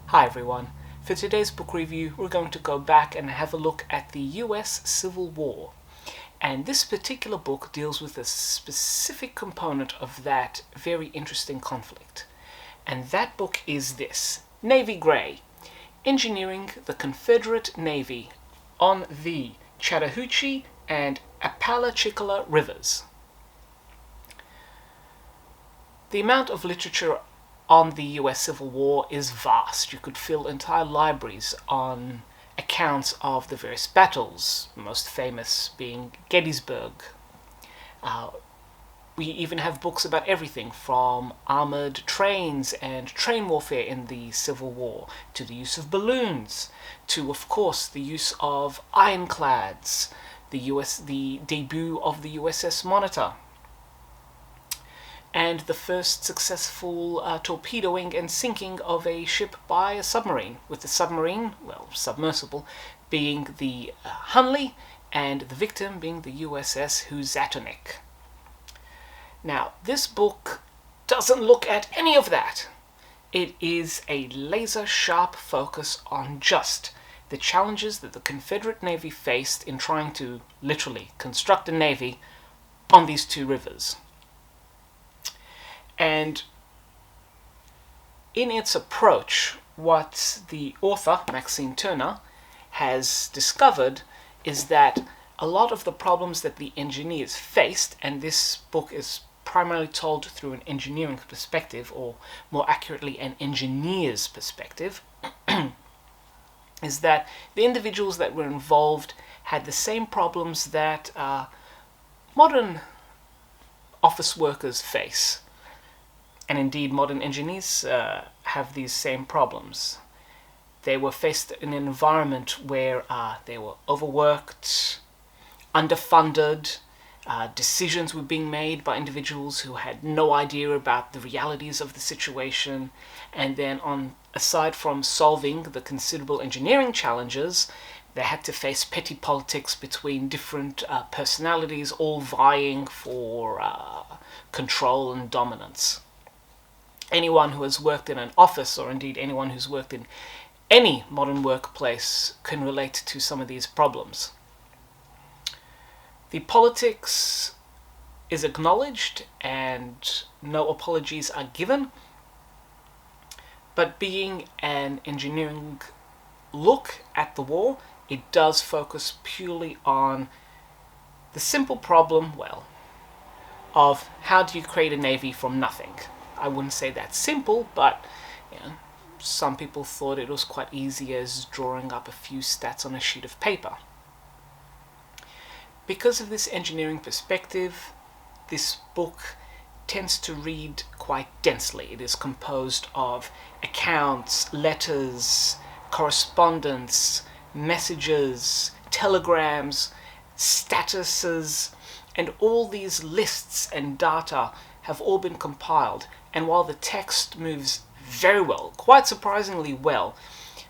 Hi everyone. For today's book review, we're going to go back and have a look at the US Civil War. And this particular book deals with a specific component of that very interesting conflict. And that book is this: Navy Grey, Engineering the Confederate Navy on the Chattahoochee and Apalachicola Rivers. The amount of literature on the US Civil War is vast. You could fill entire libraries on accounts of the various battles, most famous being Gettysburg. We even have books about everything from armored trains and train warfare in the Civil War, to the use of balloons, to, of course, the use of ironclads, the debut of the USS Monitor, and the first successful torpedoing and sinking of a ship by a submarine, with the submarine, well, submersible, being the Hunley, and the victim being the USS Housatonic. Now, this book doesn't look at any of that. It is a laser-sharp focus on just the challenges that the Confederate Navy faced in trying to literally construct a navy on these two rivers. And in its approach, what the author, Maxine Turner, has discovered is that a lot of the problems that the engineers faced, and this book is primarily told through an engineering perspective, or more accurately, an engineer's perspective, is that the individuals that were involved had the same problems that modern office workers face. And indeed, modern engineers have these same problems. They were faced in an environment where they were overworked, underfunded, decisions were being made by individuals who had no idea about the realities of the situation, and then aside from solving the considerable engineering challenges, they had to face petty politics between different personalities, all vying for control and dominance. Anyone who has worked in an office, or indeed anyone who's worked in any modern workplace, can relate to some of these problems. The politics is acknowledged and no apologies are given, but being an engineering look at the war, it does focus purely on the simple problem, of how do you create a navy from nothing. I wouldn't say that's simple, but some people thought it was quite easy as drawing up a few stats on a sheet of paper. Because of this engineering perspective, this book tends to read quite densely. It is composed of accounts, letters, correspondence, messages, telegrams, statuses, and all these lists and data have all been compiled. And while the text moves very well, quite surprisingly well,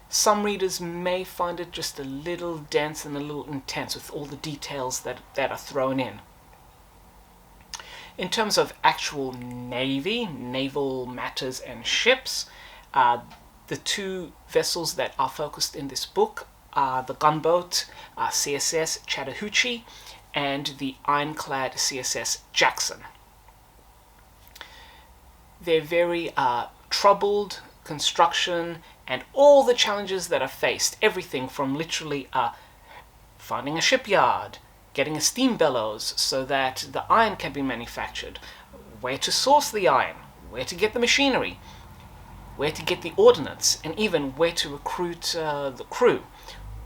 some readers may find it just a little dense and a little intense with all the details that are thrown in. In terms of actual navy, naval matters and ships, the two vessels that are focused in this book are the gunboat CSS Chattahoochee and the ironclad CSS Jackson. They're very troubled construction and all the challenges that are faced. Everything from literally finding a shipyard, getting a steam bellows so that the iron can be manufactured, where to source the iron, where to get the machinery, where to get the ordnance, and even where to recruit the crew.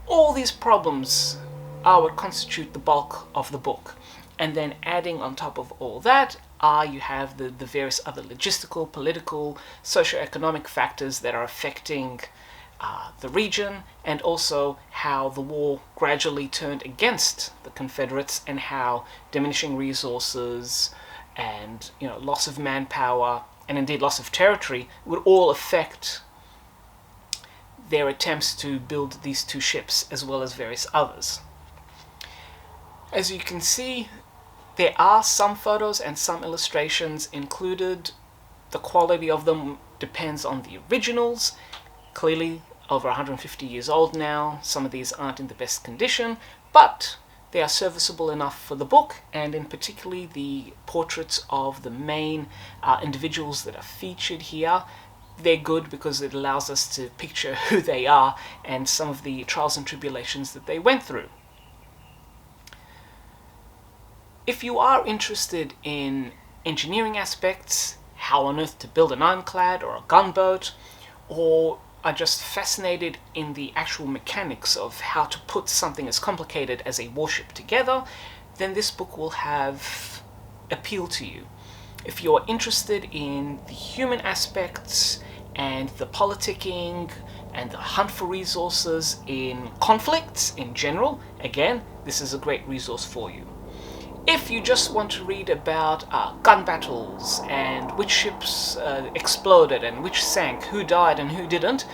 All these problems are what constitute the bulk of the book. And then adding on top of all that, you have the various other logistical, political, socio-economic factors that are affecting the region, and also how the war gradually turned against the Confederates, and how diminishing resources and loss of manpower and indeed loss of territory would all affect their attempts to build these two ships, as well as various others. As you can see, there are some photos and some illustrations included. The quality of them depends on the originals, Clearly over 150 years old now. Some of these aren't in the best condition, but they are serviceable enough for the book, and in particularly the portraits of the main individuals that are featured here. They're good because it allows us to picture who they are and some of the trials and tribulations that they went through. If you are interested in engineering aspects, how on earth to build an ironclad or a gunboat, or are just fascinated in the actual mechanics of how to put something as complicated as a warship together, then this book will have appeal to you. If you're interested in the human aspects and the politicking and the hunt for resources in conflicts in general, again, this is a great resource for you. If you just want to read about gun battles and which ships exploded and which sank, who died and who didn't,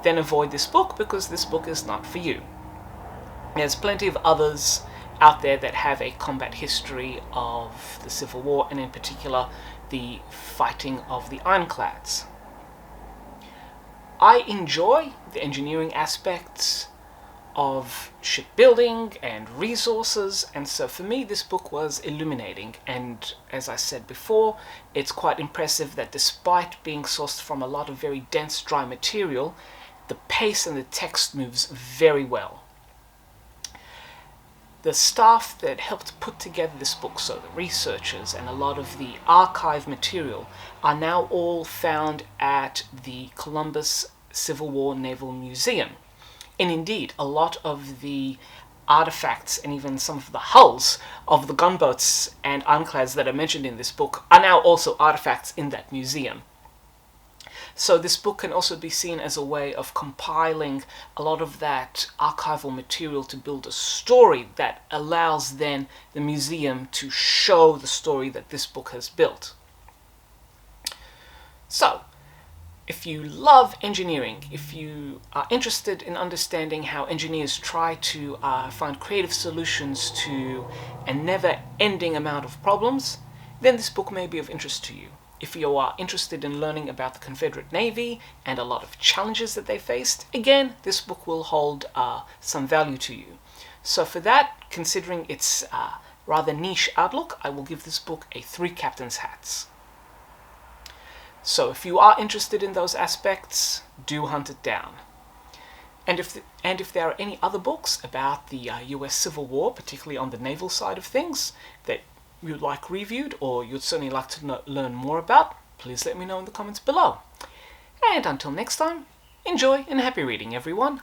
then avoid this book, because this book is not for you. There's plenty of others out there that have a combat history of the Civil War, and in particular the fighting of the ironclads. I enjoy the engineering aspects of shipbuilding and resources, and so for me this book was illuminating, and as I said before, it's quite impressive that despite being sourced from a lot of very dense dry material, the pace and the text moves very well. The staff that helped put together this book, so the researchers and a lot of the archive material, are now all found at the Columbus Civil War Naval Museum. And indeed, a lot of the artifacts and even some of the hulls of the gunboats and ironclads that are mentioned in this book are now also artifacts in that museum. So this book can also be seen as a way of compiling a lot of that archival material to build a story that allows then the museum to show the story that this book has built. So, if you love engineering, if you are interested in understanding how engineers try to find creative solutions to a never-ending amount of problems, then this book may be of interest to you. If you are interested in learning about the Confederate Navy and a lot of challenges that they faced, again, this book will hold some value to you. So for that, considering its rather niche outlook, I will give this book a 3 captain's hats. So if you are interested in those aspects, do hunt it down. And if there are any other books about the US Civil War, particularly on the naval side of things, that you'd like reviewed or you'd certainly like to learn more about, please let me know in the comments below. And until next time, enjoy and happy reading, everyone.